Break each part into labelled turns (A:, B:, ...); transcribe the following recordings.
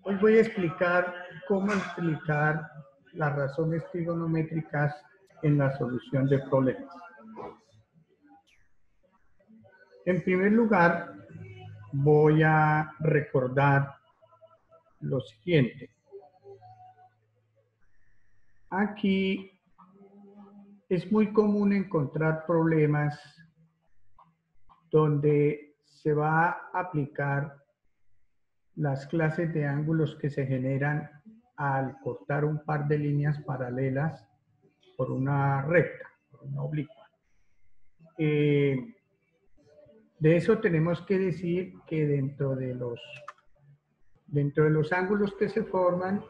A: Hoy voy a explicar cómo explicar las razones trigonométricas en la solución de problemas. En primer lugar, voy a recordar lo siguiente. Aquí es muy común encontrar problemas donde se va a aplicar las clases de ángulos que se generan al cortar un par de líneas paralelas por una recta, por una oblicua. De eso tenemos que decir que dentro de los ángulos que se forman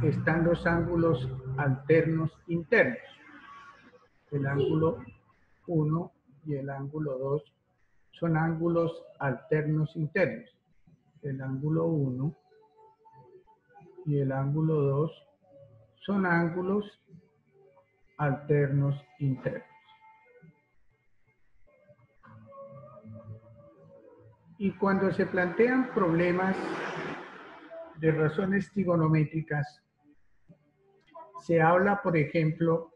A: están los ángulos alternos internos. El ángulo 1 y el ángulo 2 son ángulos alternos internos. El ángulo 1 y el ángulo 2 son ángulos alternos internos. Y cuando se plantean problemas de razones trigonométricas, se habla, por ejemplo,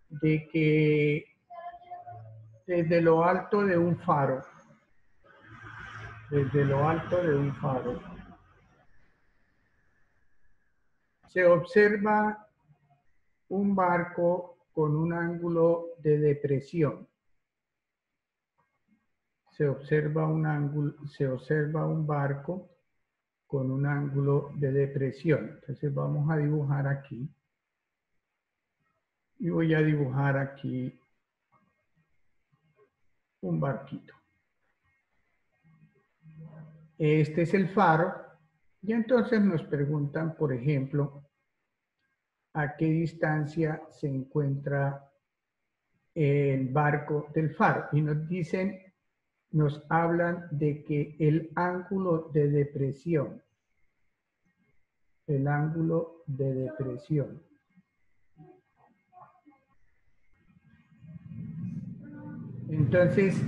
A: de que desde lo alto de un faro, se observa un barco con un ángulo de depresión. Se observa un barco con un ángulo de depresión. Entonces vamos a dibujar aquí. Y voy a dibujar aquí un barquito. Este es el faro. Y entonces nos preguntan, por ejemplo, a qué distancia se encuentra el barco del faro. Y nos hablan de que el ángulo de depresión, entonces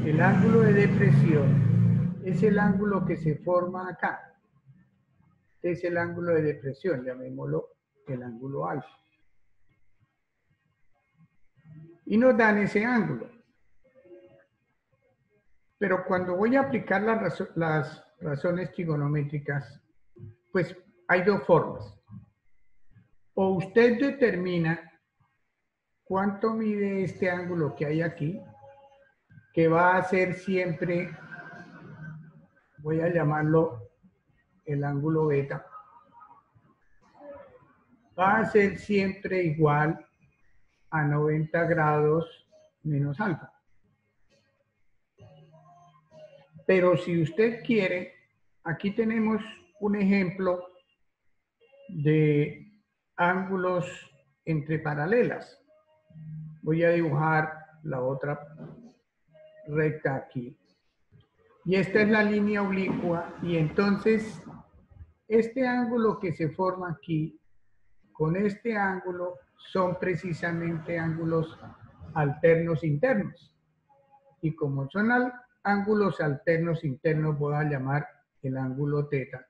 A: el ángulo de depresión es el ángulo que se forma acá. Es el ángulo de depresión, llamémoslo el ángulo alfa. Y nos dan ese ángulo. Pero cuando voy a aplicar las razones trigonométricas, pues hay dos formas. O usted determina cuánto mide este ángulo que hay aquí, que va a ser siempre, voy a llamarlo el ángulo beta, va a ser siempre igual a 90 grados menos alfa. Pero si usted quiere, aquí tenemos un ejemplo de ángulos entre paralelas. Voy a dibujar la otra recta aquí. Y esta es la línea oblicua. Y entonces, este ángulo que se forma aquí, con este ángulo, son precisamente ángulos alternos internos. Y como son ángulos alternos internos, voy a llamar el ángulo teta.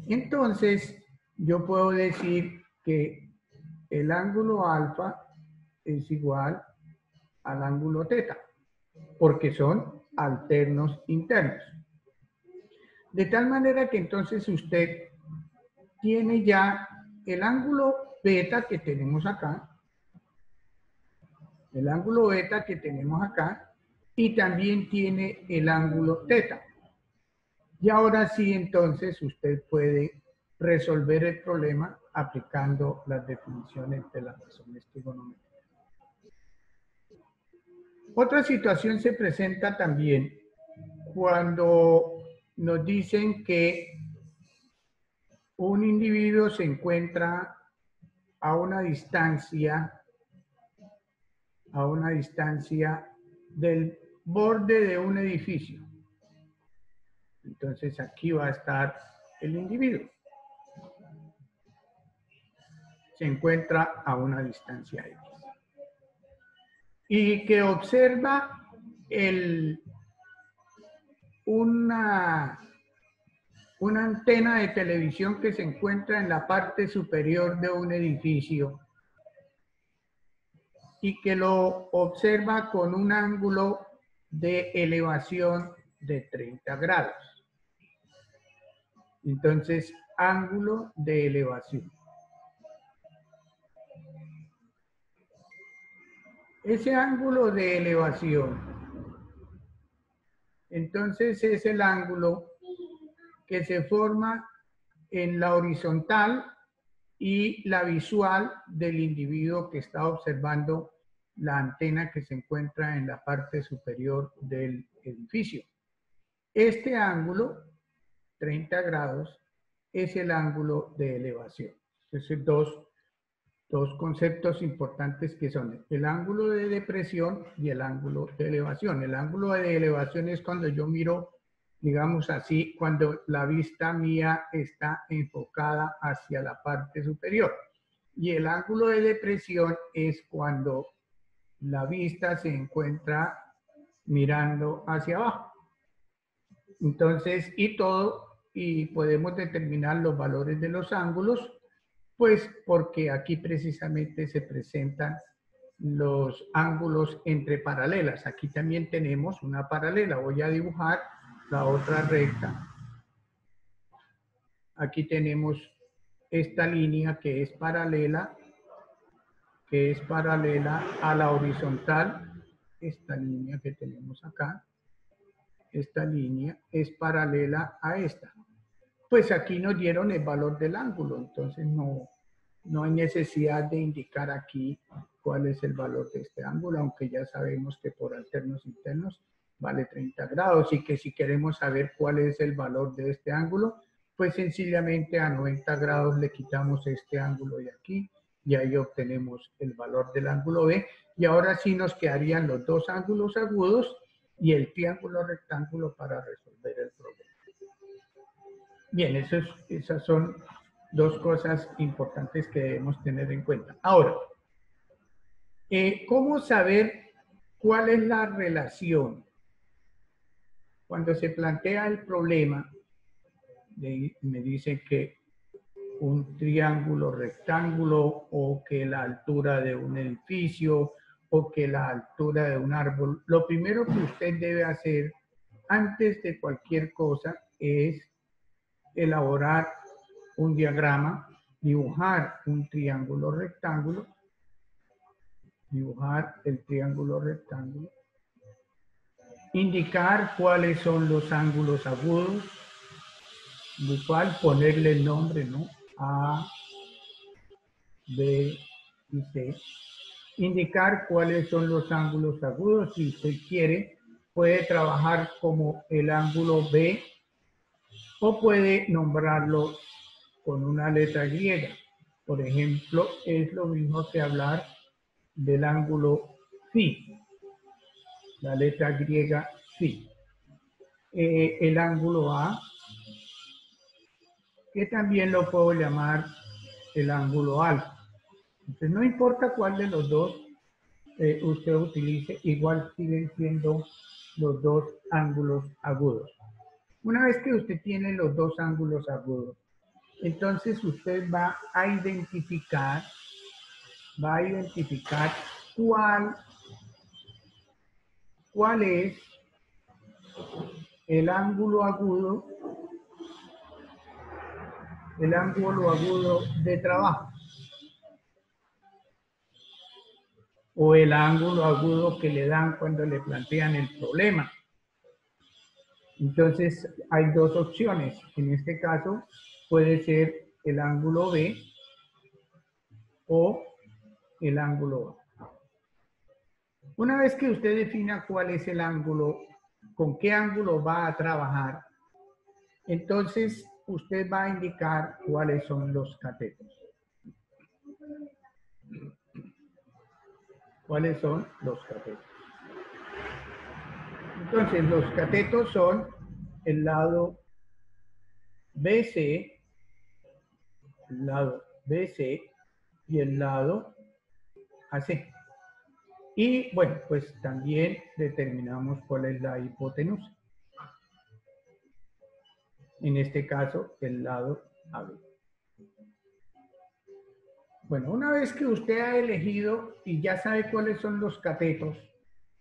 A: Entonces, yo puedo decir que el ángulo alfa es igual al ángulo teta, porque son alternos internos. De tal manera que entonces usted tiene ya el ángulo beta que tenemos acá, y también tiene el ángulo teta. Y ahora sí, entonces, usted puede resolver el problema aplicando las definiciones de las razones trigonométricas. Otra situación se presenta también cuando nos dicen que un individuo se encuentra a una distancia del borde de un edificio. Entonces aquí va a estar el individuo. Se encuentra a una distancia X. Y que observa una antena de televisión que se encuentra en la parte superior de un edificio y que lo observa con un ángulo de elevación de 30 grados. Entonces, ángulo de elevación. Ese ángulo de elevación, entonces es el ángulo que se forma en la horizontal y la visual del individuo que está observando la antena que se encuentra en la parte superior del edificio. Este ángulo, 30 grados, es el ángulo de elevación. Entonces, dos conceptos importantes que son el ángulo de depresión y el ángulo de elevación. El ángulo de elevación es cuando yo miro, digamos así, cuando la vista mía está enfocada hacia la parte superior. Y el ángulo de depresión es cuando la vista se encuentra mirando hacia abajo. Entonces, y podemos determinar los valores de los ángulos, pues porque aquí precisamente se presentan los ángulos entre paralelas. Aquí también tenemos una paralela. Voy a dibujar la otra recta. Aquí tenemos esta línea que es paralela a la horizontal. Esta línea que tenemos acá, esta línea es paralela a esta. Pues aquí nos dieron el valor del ángulo, entonces no hay necesidad de indicar aquí cuál es el valor de este ángulo, aunque ya sabemos que por alternos internos vale 30 grados y que si queremos saber cuál es el valor de este ángulo, pues sencillamente a 90 grados le quitamos este ángulo de aquí y ahí obtenemos el valor del ángulo B y ahora sí nos quedarían los dos ángulos agudos y el triángulo rectángulo para resolver el problema. Bien, esas son dos cosas importantes que debemos tener en cuenta. Ahora, ¿cómo saber cuál es la relación? Cuando se plantea el problema, me dice que un triángulo rectángulo o que la altura de un edificio o que la altura de un árbol. Lo primero que usted debe hacer antes de cualquier cosa es elaborar un diagrama, dibujar un triángulo rectángulo, dibujar el triángulo rectángulo, indicar cuáles son los ángulos agudos, igual ponerle el nombre, ¿no? A, B y C. Indicar cuáles son los ángulos agudos, si usted quiere, puede trabajar como el ángulo B o puede nombrarlo con una letra griega. Por ejemplo, es lo mismo que hablar del ángulo phi, la letra griega phi. El ángulo A, que también lo puedo llamar el ángulo alfa. Entonces, no importa cuál de los dos usted utilice, igual siguen siendo los dos ángulos agudos. Una vez que usted tiene los dos ángulos agudos, entonces usted va a identificar cuál es el ángulo agudo de trabajo o el ángulo agudo que le dan cuando le plantean el problema. Entonces hay dos opciones. En este caso puede ser el ángulo B o el ángulo A. Una vez que usted defina cuál es el ángulo, con qué ángulo va a trabajar, entonces usted va a indicar cuáles son los catetos. ¿Cuáles son los catetos? Entonces los catetos son el lado BC, y el lado AC. Y bueno, pues también determinamos cuál es la hipotenusa. en este caso el lado AB. Bueno, una vez que usted ha elegido y ya sabe cuáles son los catetos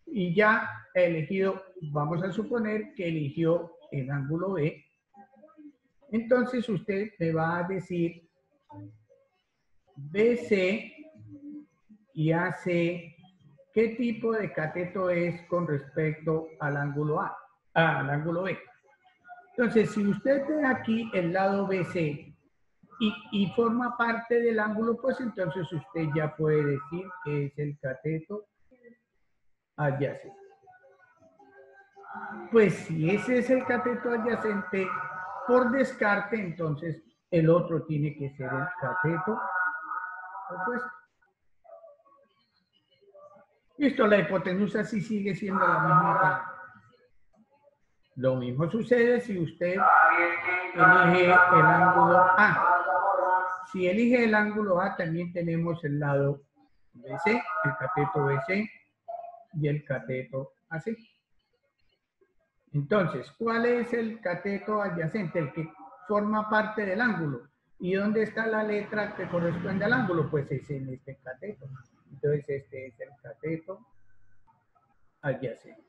A: y ya ha elegido, vamos a suponer que eligió el ángulo B, entonces usted me va a decir BC y AC, ¿qué tipo de cateto es con respecto al ángulo A? Al ángulo B. Entonces, si usted ve aquí el lado BC y forma parte del ángulo, pues entonces usted ya puede decir que es el cateto adyacente. Pues si ese es el cateto adyacente, por descarte, entonces el otro tiene que ser el cateto opuesto. Listo, la hipotenusa sí sigue siendo la misma parte. Lo mismo sucede si usted elige el ángulo A. Si elige el ángulo A, también tenemos el lado BC, el cateto BC y el cateto AC. Entonces, ¿cuál es el cateto adyacente? El que forma parte del ángulo. ¿Y dónde está la letra que corresponde al ángulo? Pues es en este cateto. Entonces, este es el cateto adyacente.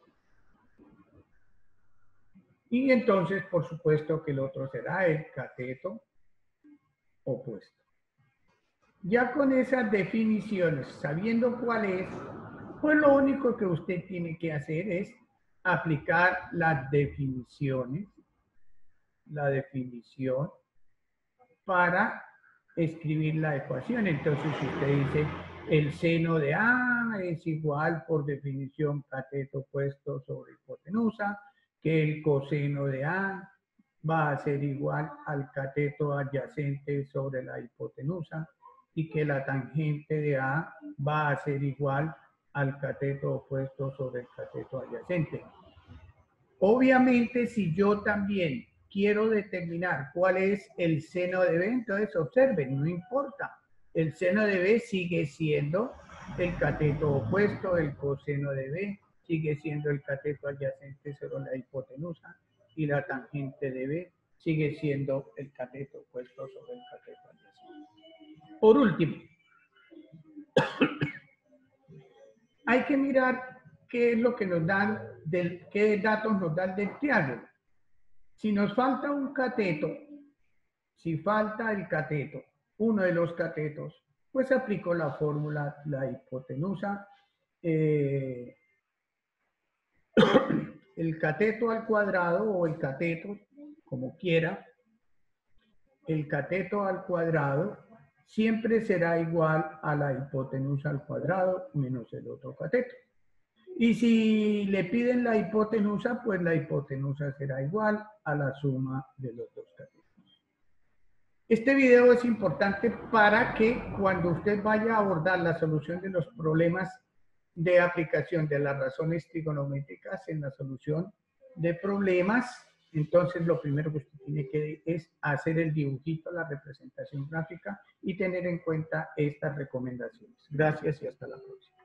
A: Y entonces, por supuesto que el otro será el cateto opuesto. Ya con esas definiciones, sabiendo cuál es, pues lo único que usted tiene que hacer es aplicar las definiciones, la definición para escribir la ecuación. Entonces, si usted dice el seno de A es igual por definición cateto opuesto sobre hipotenusa, que el coseno de A va a ser igual al cateto adyacente sobre la hipotenusa y que la tangente de A va a ser igual al cateto opuesto sobre el cateto adyacente. Obviamente, si yo también quiero determinar cuál es el seno de B, entonces observen, no importa. El seno de B sigue siendo el cateto opuesto, el coseno de B sigue siendo el cateto adyacente sobre la hipotenusa y la tangente de B sigue siendo el cateto opuesto sobre el cateto adyacente. Por último, hay que mirar qué es lo que nos dan, qué datos nos dan del triángulo. Si nos falta un cateto, si falta el cateto, uno de los catetos, pues aplico la fórmula, la hipotenusa, el cateto al cuadrado o el cateto, como quiera, el cateto al cuadrado siempre será igual a la hipotenusa al cuadrado menos el otro cateto. Y si le piden la hipotenusa, pues la hipotenusa será igual a la suma de los dos catetos. Este video es importante para que cuando usted vaya a abordar la solución de los problemas de aplicación de las razones trigonométricas en la solución de problemas, entonces lo primero que usted tiene que es hacer el dibujito, la representación gráfica y tener en cuenta estas recomendaciones. Gracias y hasta la próxima.